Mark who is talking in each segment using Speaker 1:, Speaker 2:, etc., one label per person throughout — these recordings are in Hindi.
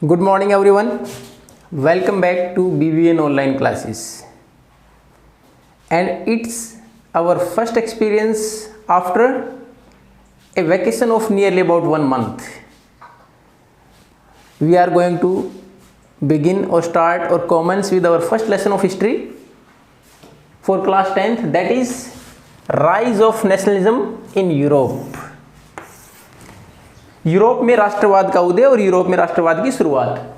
Speaker 1: Good morning everyone. Welcome back to BBN online classes. And it's our first experience after a vacation of nearly about 1 month. We are going to begin or start or commence with our first lesson of history for class 10th, that is rise of nationalism in Europe. Europe में राष्ट्रवाद का उदय और यूरोप में राष्ट्रवाद की शुरुआत।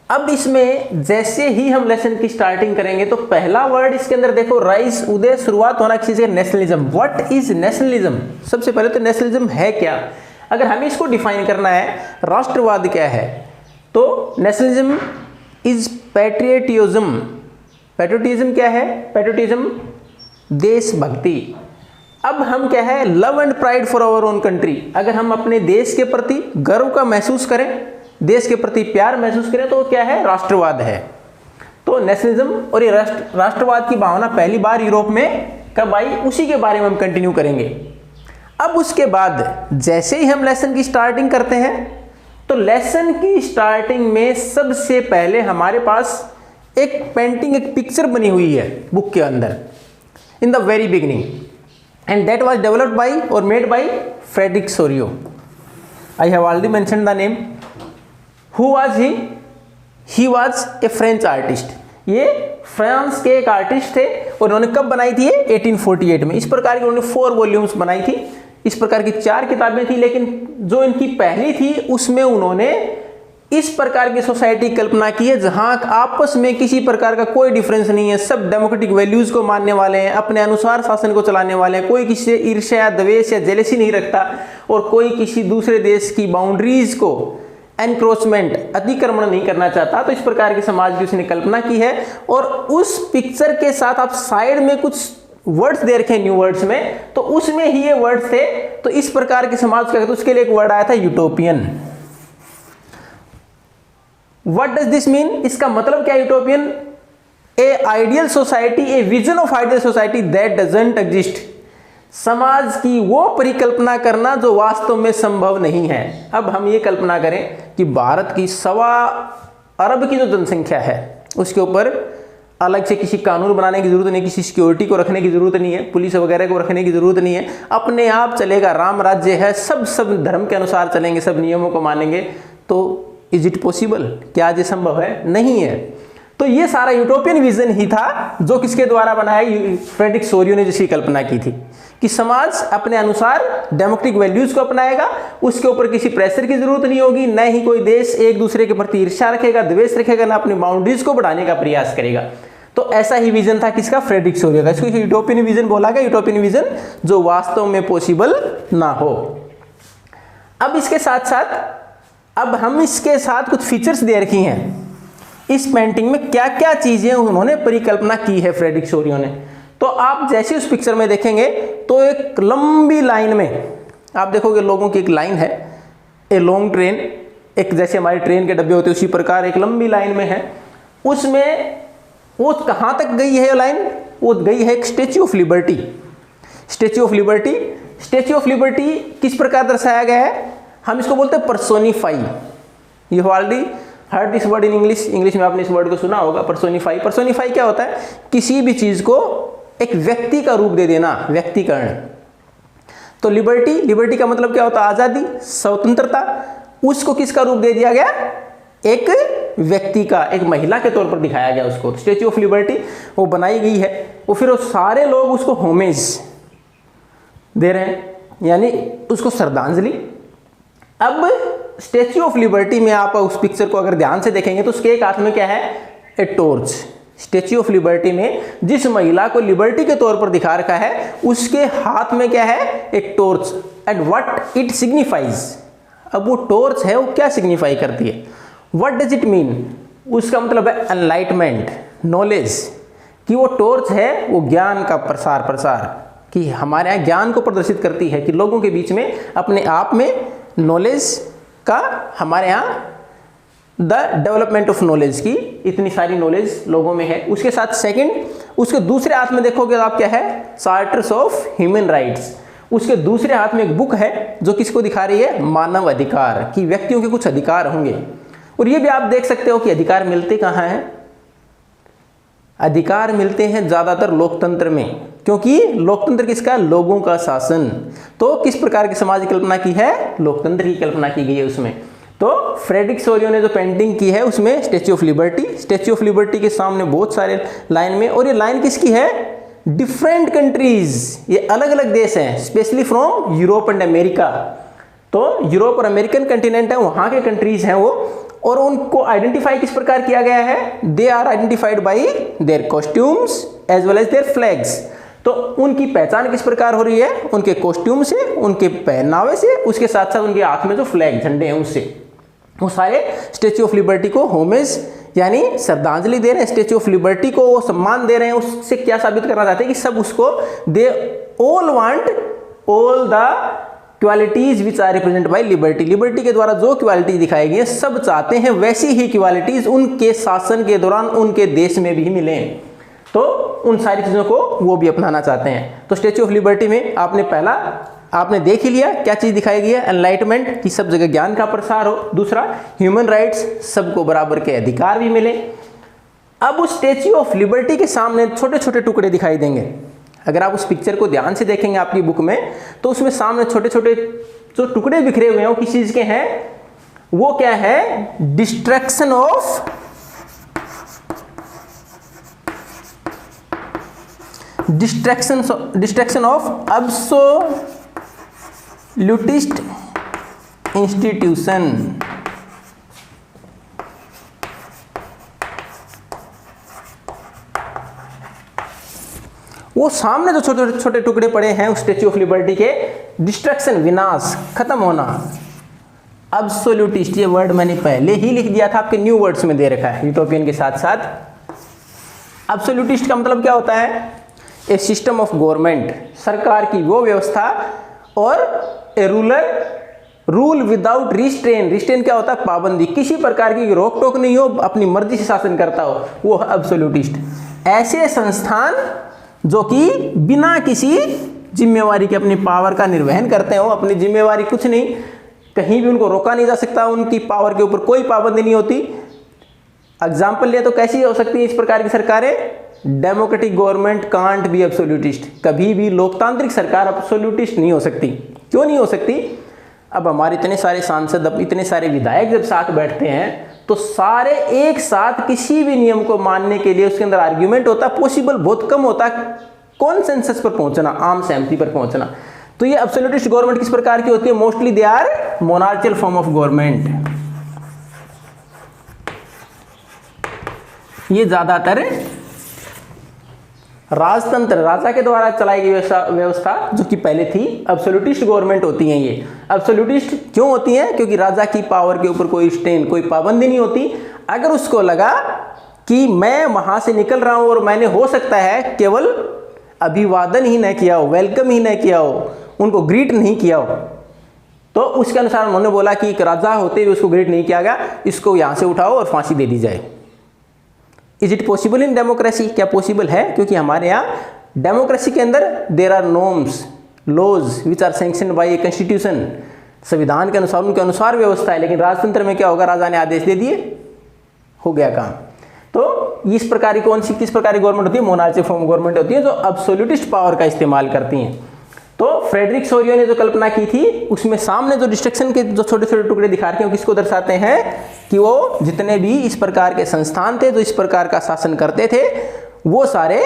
Speaker 1: अब इसमें जैसे ही हम लेसन की स्टार्टिंग करेंगे तो पहला वर्ड इसके अंदर देखो, राइज, उदय, शुरुआत होना किसी से, नेशनलिज्म। What is nationalism? सबसे पहले तो नेशनलिज्म है क्या, अगर हमें इसको डिफाइन करना है, राष्ट्रवाद क्या है, तो नेशनलिज्म इज पैट्रियटिज्म। पैट्रियटिज्म क्या है? पैट्रियटिज्म देशभक्ति। अब हम क्या है, love and pride for our own country. अगर हम अपने देश के प्रति गर्व का महसूस करें, देश के प्रति प्यार महसूस करें, तो क्या है, राष्ट्रवाद है। तो नेशनलिज्म और ये राष्ट्रवाद की भावना पहली बार यूरोप में कब आई, उसी के बारे में हम कंटिन्यू करेंगे। अब उसके बाद जैसे ही हम लेसन की स्टार्टिंग करते हैं, तो लेसन की स्टार्टिंग में सबसे पहले हमारे पास एक पेंटिंग, एक पिक्चर बनी हुई है बुक के अंदर in the very beginning, and that was developed by or made by Frederick Sorio. I have already mentioned the name. Who was he? He was a French artist. ये फ्रांस के एक आर्टिस्ट थे और उन्होंने कब बनाई थी? 1848 में। इस प्रकार की उन्होंने 4 वॉल्यूम्स बनाई थी। इस प्रकार की 4 किताबें थी, लेकिन जो इनकी पहली थी उसमें उन्होंने इस प्रकार की सोसाइटी की कल्पना की है जहां आपस में किसी प्रकार का कोई डिफरेंस नहीं है, सब डेमोक्रेटिक वैल्यूज को मानने वाले हैं, अपने अनुसार शासन को चलाने वाले हैं, कोई किसी से ईर्ष्या, द्वेष या जेलेसी नहीं रखता और कोई किसी दूसरे देश की बाउंड्रीज को एनक्रोचमेंट, अतिक्रमण नहीं करना चाहता। तो इस प्रकार के समाज की उसने कल्पना की है। और उस पिक्चर के साथ आप साइड में कुछ वर्ड्स दे रखे न्यू वर्ड्स में, तो उसमें ही ये वर्ड्स थे। तो इस प्रकार के समाज का, तो उसके लिए एक वर्ड आया था, utopian. What does this mean? इसका मतलब क्या है utopian? A ideal society, a vision of ideal society that doesn't exist. समाज की वो परिकल्पना करना जो वास्तव में संभव नहीं है। अब हम ये कल्पना करें कि भारत की 1.25 अरब की जो जनसंख्या है, उसके ऊपर अलग से किसी कानून बनाने की जरूरत नहीं, किसी सिक्योरिटी को रखने की जरूरत नहीं है, पुलिस वगैरह को रखने की जरूरत नहीं है, अपने आप चलेगा, राम राज्य है, सब धर्म के अनुसार चलेंगे, सब नियमों को मानेंगे। तो इज इट पॉसिबल? क्या ये संभव है? नहीं है। तो ये सारा यूटोपियन विजन ही था जो किसके द्वारा बनाया? फ्रेडरिक सोरियो ने जिसकी कल्पना की थी कि समाज अपने अनुसार डेमोक्रेटिक वैल्यूज को अपनाएगा, उसके ऊपर किसी प्रेशर की जरूरत नहीं होगी, न ही कोई देश एक दूसरे के प्रति ईर्ष्या रखेगा, द्वेष रखेगा, ना अपनी बाउंड्रीज को बढ़ाने का प्रयास करेगा। तो ऐसा ही विजन था किसका? फ्रेडरिक सोरियो का। इसको यूटोपियन विजन बोला गया, यूटोपियन विजन जो वास्तव में पॉसिबल ना हो। अब इसके साथ साथ अब हम इसके साथ कुछ फीचर्स दे रखी हैं इस पेंटिंग में, क्या क्या चीजें उन्होंने परिकल्पना की है फ्रेडरिक सोरियो ने। तो आप जैसे उस पिक्चर में देखेंगे तो एक लंबी लाइन में आप देखोगे, लोगों की एक लाइन है, ए लॉन्ग ट्रेन, एक जैसे हमारी ट्रेन के डब्बे होते हैं उसी प्रकार एक लंबी लाइन में है। उसमें वो कहाँ तक गई है लाइन? वो गई है एक statue of liberty. Statue of liberty, statue of liberty किस प्रकार दर्शाया गया है? हम इसको बोलते हैं personify. You already heard this word in English. English में आपने इस वर्ड को सुना होगा, पर्सोनिफाई। पर्सोनिफाई क्या होता है? किसी भी चीज को एक व्यक्ति का रूप दे देना, व्यक्तिकरण। तो लिबर्टी, लिबर्टी का मतलब क्या होता है? आजादी, स्वतंत्रता। उसको किसका रूप दे दिया गया? एक व्यक्ति का, एक महिला के तौर पर दिखाया गया उसको। स्टेच्यू ऑफ लिबर्टी वो बनाई गई है, वो फिर वो सारे लोग उसको होमेज दे रहे हैं, यानी उसको श्रद्धांजलि। अब स्टेच्यू ऑफ लिबर्टी में आप उस पिक्चर को अगर ध्यान से देखेंगे तो उसके एक हाथ में क्या है? A torch. Statue of liberty में जिस महिला को लिबर्टी के तौर पर दिखा रखा है उसके हाथ में क्या है? एक torch. And what it signifies? अब वो टॉर्च है, वो क्या सिग्निफाई करती है? What does it mean? उसका मतलब है एनलाइटमेंट, नॉलेज। कि वो टॉर्च है वो ज्ञान का प्रसार कि हमारे यहाँ ज्ञान को प्रदर्शित करती है, कि लोगों के बीच में अपने आप में नॉलेज का, हमारे यहाँ द डेवलपमेंट ऑफ नॉलेज की इतनी सारी नॉलेज लोगों में है। उसके साथ सेकंड, उसके दूसरे हाथ में देखोगे तो आप क्या है? Charters of human rights. उसके दूसरे हाथ में एक बुक है जो किसको दिखा रही है, मानव अधिकार, कि व्यक्तियों के कुछ अधिकार होंगे। और ये भी आप देख सकते हो कि अधिकार मिलते कहाँ हैं, अधिकार मिलते हैं ज़्यादातर लोकतंत्र में, क्योंकि लोकतंत्र किसका, लोगों का शासन। तो किस प्रकार की समाज की कल्पना की है, लोकतंत्र की कल्पना की गई है उसमें। तो फ्रेडरिक सोरियो ने जो पेंटिंग की है उसमें statue of liberty, statue of liberty के सामने बहुत सारे लाइन में, और ये लाइन किसकी है, डिफरेंट कंट्रीज, ये अलग अलग देश हैं, specially from Europe and America. तो यूरोप और अमेरिकन कंटिनेंट है, वहाँ के कंट्रीज हैं वो, और उनको आइडेंटिफाई किस प्रकार किया गया है, they are identified by their costumes as well as their flags. तो उनकी पहचान किस प्रकार हो रही है, उनके कॉस्ट्यूम से, उनके पहनावे से, उसके साथ साथ उनके हाथ में जो फ्लैग झंडे हैं उससे। वो सारे स्टैच्यू ऑफ लिबर्टी को होमेज यानी श्रद्धांजलि दे रहे हैं, स्टैच्यू ऑफ लिबर्टी को वो सम्मान दे रहे हैं। उससे क्या साबित करना चाहते हैं कि सब उसको, they all want all the qualities which are represent by liberty, liberty के द्वारा जो क्वालिटीज दिखाई गई है सब चाहते हैं वैसी ही क्वालिटीज उनके शासन के दौरान उनके देश में भी मिलें। तो उन सारी चीज़ों को वो भी अपनाना चाहते हैं। तो स्टैच्यू ऑफ लिबर्टी में आपने देख ही लिया क्या चीज़ दिखाई गई है, एनलाइटमेंट, कि सब जगह ज्ञान का प्रसार हो। दूसरा, ह्यूमन राइट्स, सबको बराबर के अधिकार भी मिले। अब उस स्टैच्यू ऑफ लिबर्टी के सामने छोटे छोटे टुकड़े दिखाई देंगे। अगर आप उस पिक्चर को ध्यान से देखेंगे आपकी बुक में, तो उसमें सामने छोटे छोटे जो टुकड़े बिखरे हुए हैं वो किस चीज़ के हैं, वो क्या है, डिस्ट्रक्शन ऑफ एब्सोल्यूटिस्ट इंस्टीट्यूशन। वो सामने जो छोटे छोटे टुकड़े पड़े हैं उस स्टैच्यू ऑफ लिबर्टी के, डिस्ट्रक्शन, विनाश, खत्म होना, एब्सोल्यूटिस्ट, ये वर्ड मैंने पहले ही लिख दिया था, आपके न्यू वर्ड्स में दे रखा है यूटोपियन के साथ साथ। एब्सोल्यूटिस्ट का मतलब क्या होता है, ए सिस्टम ऑफ गवर्नमेंट, सरकार की वो व्यवस्था, और a rule without restrain, restrain क्या होता है, पाबंदी, किसी प्रकार की रोक टोक नहीं हो, अपनी मर्जी से शासन करता हो, वो एब्सोल्यूटिस्ट। ऐसे संस्थान जो कि बिना किसी जिम्मेवारी के अपनी पावर का निर्वहन करते हो, अपनी जिम्मेवारी कुछ नहीं, कहीं भी उनको रोका नहीं जा सकता, उनकी पावर के ऊपर कोई पाबंदी नहीं होती। एग्जाम्पल लिया तो कैसी हो सकती है इस प्रकार की सरकारें, democratic government can't be absolutist, कभी भी लोकतांत्रिक सरकार एब्सोल्यूटिस्ट नहीं हो सकती। क्यों नहीं हो सकती, अब हमारे इतने सारे सांसद, अब इतने सारे विधायक जब साथ बैठते हैं तो सारे एक साथ किसी भी नियम को मानने के लिए उसके अंदर आर्ग्यूमेंट होता है, पॉसिबल बहुत कम होता है कॉन्सेंसस पर पहुंचना, आम सहमति पर पहुंचना। तो ये एब्सोल्यूटिस्ट गवर्नमेंट किस प्रकार की होती है, mostly they are monarchial form of government. ये ज्यादातर राजतंत्र, राजा के द्वारा चलाई गई व्यवस्था जो कि पहले थी, एब्सोल्यूटिस्ट गवर्नमेंट होती हैं। ये एब्सोल्यूटिस्ट क्यों होती हैं, क्योंकि राजा की पावर के ऊपर कोई स्टेन, कोई पाबंदी नहीं होती। अगर उसको लगा कि मैं वहां से निकल रहा हूं और मैंने हो सकता है केवल अभिवादन ही न किया हो, वेलकम ही न किया हो, उनको ग्रीट नहीं किया हो, तो उसके अनुसार उन्होंने बोला कि एक राजा होते हुए उसको ग्रीट नहीं किया गया, इसको यहां से उठाओ और फांसी दे दी जाए। Is it possible in democracy, क्या पॉसिबल है, क्योंकि हमारे यहाँ डेमोक्रेसी के अंदर there are norms, laws which are sanctioned by a constitution, संविधान के अनुसार, उनके अनुसार व्यवस्था है। लेकिन राजतंत्र में क्या होगा, राजा ने आदेश दे दिए, हो गया काम। तो इस प्रकार की कौन सी, किस प्रकार की गवर्नमेंट होती है, मोनार्चिक फॉर्म गवर्नमेंट होती है, जो एब्सोल्यूटिस्ट पावर का इस्तेमाल करती हैं। तो फ्रेडरिक सोरियो ने जो कल्पना की थी उसमें सामने जो डिस्ट्रक्शन के जो छोटे छोटे टुकड़े दिखा रहे हैं, किसको दर्शाते हैं, कि वो जितने भी इस प्रकार के संस्थान थे जो इस प्रकार का शासन करते थे, वो सारे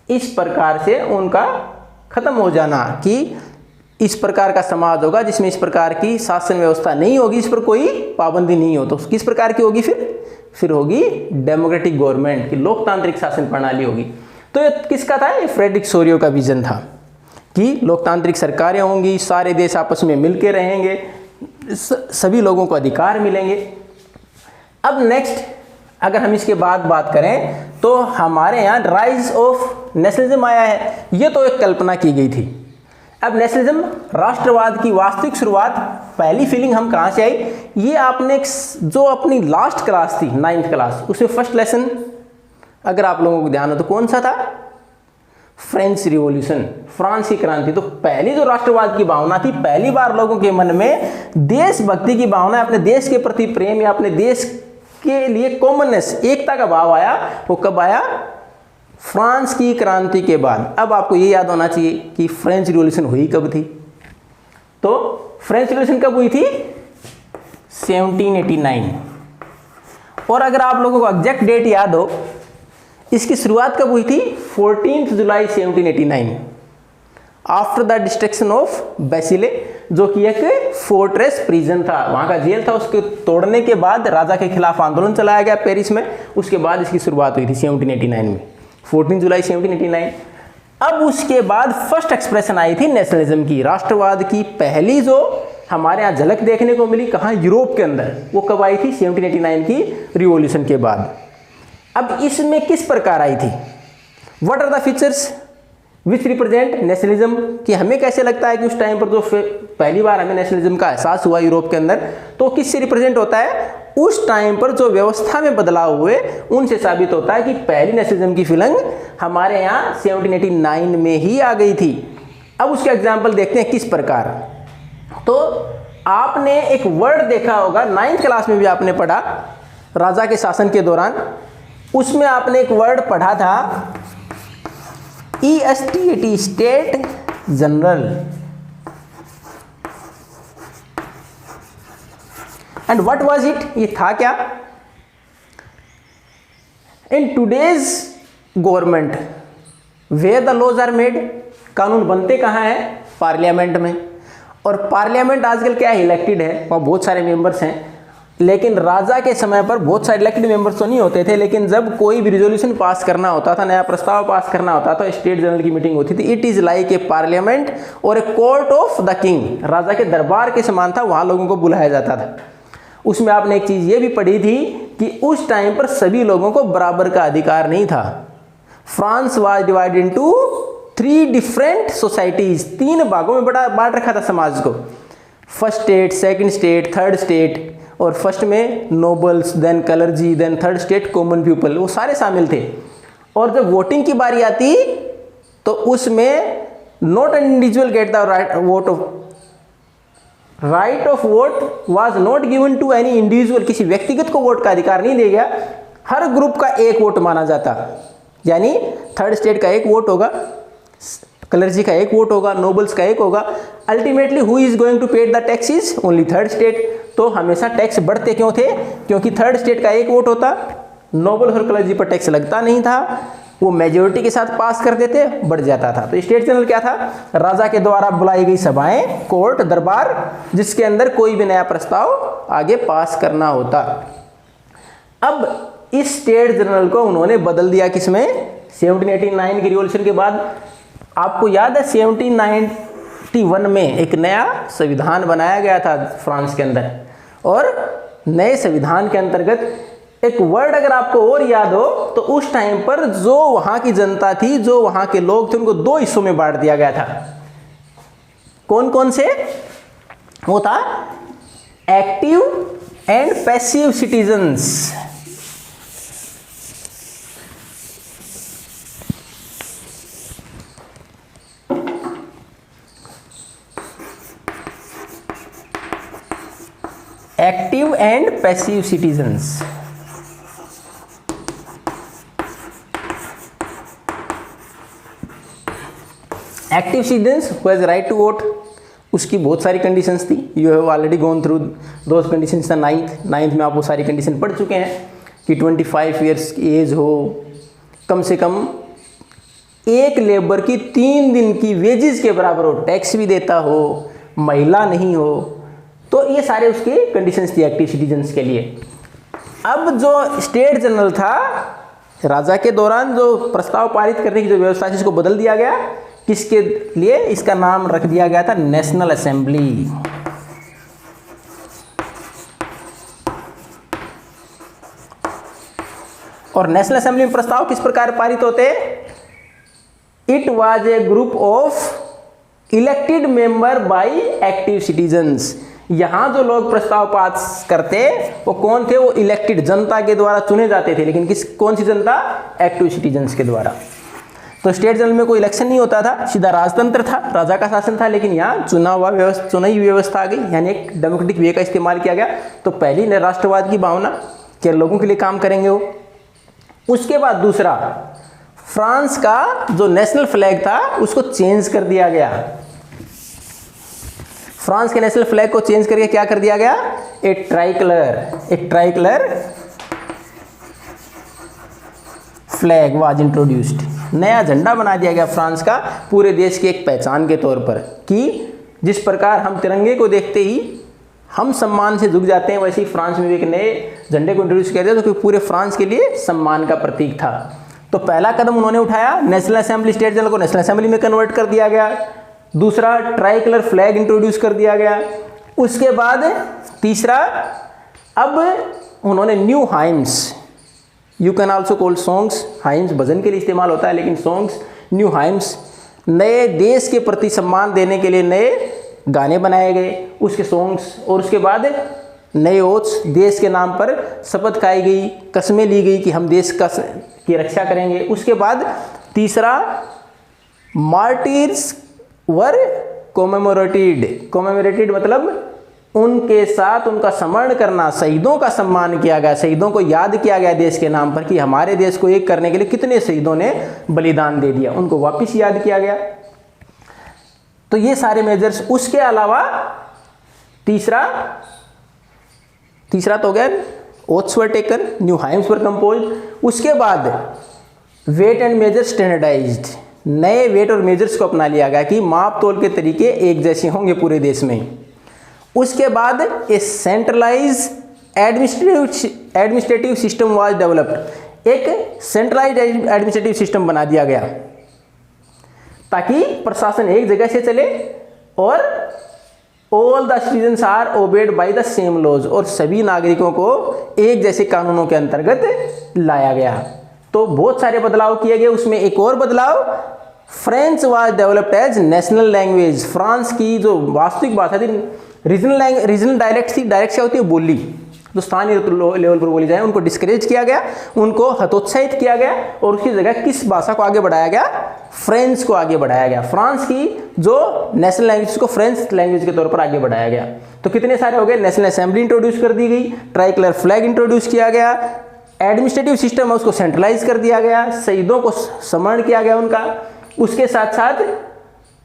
Speaker 1: इस प्रकार से उनका खत्म हो जाना, कि इस प्रकार का समाज होगा जिसमें इस प्रकार की शासन व्यवस्था नहीं होगी, इस पर कोई पाबंदी नहीं हो। तो किस प्रकार की होगी, फिर होगी डेमोक्रेटिक गवर्नमेंट की, लोकतांत्रिक शासन प्रणाली होगी। तो ये किसका था, ये फ्रेडरिक सोरियो का विजन था कि लोकतांत्रिक सरकारें होंगी, सारे देश आपस में मिलके रहेंगे, सभी लोगों को अधिकार मिलेंगे। अब नेक्स्ट अगर हम इसके बाद बात करें तो हमारे यहाँ राइज ऑफ नेशनलिज्म आया है। ये तो एक कल्पना की गई थी। अब नेशनलिज्म, राष्ट्रवाद की वास्तविक शुरुआत, पहली फीलिंग हम कहाँ से आई, ये आपने जो अपनी लास्ट क्लास थी 9th क्लास, उसमें फर्स्ट लेसन अगर आप लोगों को ध्यान हो तो कौन सा था, फ्रेंच रिवॉल्यूशन, फ्रांस की क्रांति। तो पहली जो राष्ट्रवाद की भावना थी, पहली बार लोगों के मन में देशभक्ति की भावना, अपने देश के प्रति प्रेम या अपने देश के लिए कॉमननेस, एकता का भाव आया, वो कब आया? फ्रांस की क्रांति के बाद। अब आपको ये याद होना चाहिए कि फ्रेंच रिवॉल्यूशन हुई कब थी। तो फ्रेंच रिवॉल्यूशन कब हुई थी? 1789। और अगर आप लोगों को एग्जैक्ट डेट याद हो, इसकी शुरुआत कब हुई थी? 14 जुलाई 1789, आफ्टर द डिस्ट्रक्शन ऑफ बैसिले, जो कि एक फोर्ट्रेस प्रिजन था, वहां का जेल था। उसके तोड़ने के बाद राजा के खिलाफ आंदोलन चलाया गया पेरिस में, उसके बाद इसकी शुरुआत हुई थी 1789 में, 14 जुलाई 1789। अब उसके बाद फर्स्ट एक्सप्रेशन आई थी नेशनलिज्म की, राष्ट्रवाद की पहली जो हमारे यहाँ झलक देखने को मिली, कहाँ? यूरोप के अंदर। वो कब आई थी? 1789 की रिवॉल्यूशन के बाद। अब इसमें किस प्रकार आई थी? What are the features which represent nationalism, कि हमें कैसे लगता है कि उस टाइम पर जो पहली बार हमें नेशनलिज्म का एहसास हुआ यूरोप के अंदर, तो किससे रिप्रेजेंट होता है? उस टाइम पर जो व्यवस्था में बदलाव हुए उनसे साबित होता है कि पहली नेशनलिज्म की फीलिंग हमारे यहाँ 1789 में ही आ गई थी। अब उसके एग्जाम्पल देखते हैं किस प्रकार। तो आपने एक वर्ड देखा होगा, 9th क्लास में भी आपने पढ़ा, राजा के शासन के दौरान, उसमें आपने एक वर्ड पढ़ा था ESTAT, state general. And what was it? ये था क्या? In today's government where the laws are made, कानून बनते कहाँ हैं? पार्लियामेंट में। और पार्लियामेंट आजकल क्या है? इलेक्टेड है, वहाँ बहुत सारे मेंबर्स हैं। लेकिन राजा के समय पर बहुत सारे इलेक्टेड मेंबर्स तो नहीं होते थे, लेकिन जब कोई भी रिजोल्यूशन पास करना होता था, नया प्रस्ताव पास करना होता था, स्टेट जनरल की मीटिंग होती थी। It is like a parliament और a court of the king, राजा के दरबार के समान था, वहाँ लोगों को बुलाया जाता था। उसमें आपने एक चीज़ ये भी पढ़ी थी कि उस टाइम पर सभी लोगों को बराबर का अधिकार नहीं था। France was divided into 3 different societies, 3 भागों में बांट रखा था समाज को। First state, second state, third state. और फर्स्ट में nobles, then clergy, then third state common people, वो सारे शामिल थे। और जब वोटिंग की बारी आती तो उसमें not an individual get the right of vote was not given to any individual, किसी व्यक्तिगत को वोट का अधिकार नहीं दिया गया, हर ग्रुप का एक वोट माना जाता। यानी थर्ड स्टेट का एक वोट होगा, क्लर्जी का एक वोट होगा, नोबल्स का एक होगा। Ultimately who is going to pay the taxes? Only third state. तो हमेशा टैक्स बढ़ते क्यों थे? क्योंकि थर्ड स्टेट का एक वोट होता, नोबल और क्लर्जी पर टैक्स लगता नहीं था, वो मेजोरिटी के साथ पास कर देते, बढ़ जाता था। तो स्टेट जनरल क्या था? राजा के द्वारा बुलाई गई सभाएं, कोर्ट, दरबार, जिसके अंदर कोई भी नया प्रस्ताव आगे पास करना होता। अब इस स्टेट जनरल को उन्होंने बदल दिया किसमें? 1789 की रिवॉल्यूशन के बाद। आपको याद है 1791 में एक नया संविधान बनाया गया था फ्रांस के अंदर, और नए संविधान के अंतर्गत एक वर्ड अगर आपको और याद हो तो उस टाइम पर जो वहां की जनता थी, जो वहां के लोग थे, उनको 2 हिस्सों में बांट दिया गया था। कौन कौन से? वो था active and passive citizens. Active and passive citizens. Active citizens who has right to vote, उसकी बहुत सारी कंडीशंस थी। You have already gone through those conditions. The ninth में आप वो सारी कंडीशन पढ़ चुके हैं कि 25 ईयर्स की एज हो, कम से कम एक लेबर की 3 दिन की वेजेस के बराबर हो, टैक्स भी देता हो, महिला नहीं हो। तो ये सारे उसकी कंडीशंस थी एक्टिव सिटीजन्स के लिए। अब जो स्टेट जनरल था, राजा के दौरान जो प्रस्ताव पारित करने की जो व्यवस्था थी, इसको बदल दिया गया। किसके लिए? इसका नाम रख दिया गया था नेशनल असेंबली। और नेशनल असेंबली में प्रस्ताव किस प्रकार पारित होते? It was a group of elected member by active citizens. यहां जो लोग प्रस्ताव पास करते वो कौन थे? वो इलेक्टेड जनता के द्वारा चुने जाते थे। लेकिन कौन सी जनता? एक्टिव सिटीजन्स के द्वारा। तो स्टेट जनरल में कोई इलेक्शन नहीं होता था, सीधा राजतंत्र था, राजा का शासन था, लेकिन यहाँ चुनावी व्यवस्था आ गई, यानी एक डेमोक्रेटिक वे का इस्तेमाल किया गया। तो पहली राष्ट्रवाद की भावना कि लोगों के लिए काम करेंगे वो। उसके बाद दूसरा, फ्रांस का जो नेशनल फ्लैग था उसको चेंज कर दिया गया। फ्रांस के नेशनल फ्लैग को चेंज करके क्या कर दिया गया, एक ट्राइकलर फ्लैग वाज इंट्रोड्यूस्ड। नया झंडा बना दिया गया फ्रांस का, पूरे देश की एक पहचान के तौर पर, कि जिस प्रकार हम तिरंगे को देखते ही हम सम्मान से झुक जाते हैं, वैसे ही फ्रांस में भी एक नए झंडे को इंट्रोड्यूस कर दिया, तो पूरे फ्रांस के लिए सम्मान का प्रतीक था। तो पहला कदम उन्होंने उठाया, नेशनल असेंबली, स्टेट जनरल को नेशनल असेंबली में कन्वर्ट कर दिया गया। दूसरा, ट्राई कलर फ्लैग इंट्रोड्यूस कर दिया गया। उसके बाद तीसरा, अब उन्होंने new hymns, you can also call songs, hymns bhajan के लिए इस्तेमाल होता है, लेकिन सॉन्ग्स, न्यू हाइम्स, नए देश के प्रति सम्मान देने के लिए नए गाने बनाए गए, उसके सॉन्ग्स। और उसके बाद नए ओथ्स, देश के नाम पर शपथ खाई गई, कस्में ली गई कि हम देश की रक्षा करेंगे। उसके बाद तीसरा, मार्टिर्स वर कोमेमोरेटेड मतलब उनके साथ उनका स्मरण करना, शहीदों का सम्मान किया गया, शहीदों को याद किया गया देश के नाम पर कि हमारे देश को एक करने के लिए कितने शहीदों ने बलिदान दे दिया, उनको वापस याद किया गया। तो ये सारे मेजर्स। उसके अलावा तीसरा तो हो गया, oaths were taken, new hymns were composed. उसके बाद वेट एंड मेजर स्टैंडर्डाइज्ड, नए वेट और मेजर्स को अपना लिया गया कि माप तोल के तरीके एक जैसे होंगे पूरे देश में। उसके बाद a centralise administrative system was developed, एक सेंट्रलाइज एडमिनिस्ट्रेटिव सिस्टम बना दिया गया ताकि प्रशासन एक जगह से चले और all the citizens are obeyed by the same laws, और सभी नागरिकों को एक जैसे कानूनों के अंतर्गत लाया गया। तो बहुत सारे बदलाव किए गए। उसमें एक और बदलाव, French was developed as national language, France की जो वास्तविक भाषा थी, रीजनल डायलेक्ट थी, डायलेक्ट क्या होती है, बोली, जो स्थानीय लेवल पर बोली जाए, उनको डिस्करेज किया गया, उनको हतोत्साहित किया गया, और उसकी जगह किस भाषा को आगे बढ़ाया गया, फ्रेंच को आगे बढ़ाया गया। फ्रांस की जो नेशनल लैंग्वेज को फ्रेंच लैंग्वेज के तौर पर आगे बढ़ाया गया। तो कितने सारे हो गए, नेशनल असेंबली इंट्रोड्यूस कर दी गई, ट्राई कलर फ्लैग इंट्रोड्यूस किया गया, एडमिनिस्ट्रेटिव सिस्टम है उसको सेंट्रलाइज कर दिया गया, शहीदों को स्मरण किया गया उनका, उसके साथ साथ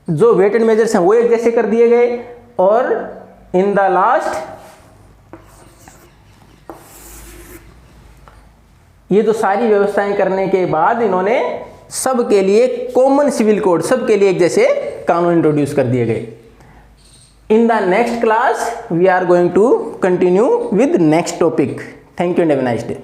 Speaker 1: जो वेट एंड मेजर्स हैं वो एक जैसे कर दिए गए, और इन द लास्ट ये जो सारी व्यवस्थाएं करने के बाद इन्होंने सबके लिए कॉमन सिविल कोड, सबके लिए एक जैसे कानून इंट्रोड्यूस कर दिए गए। In the next class we are going to continue with next topic. Thank you and have a nice day.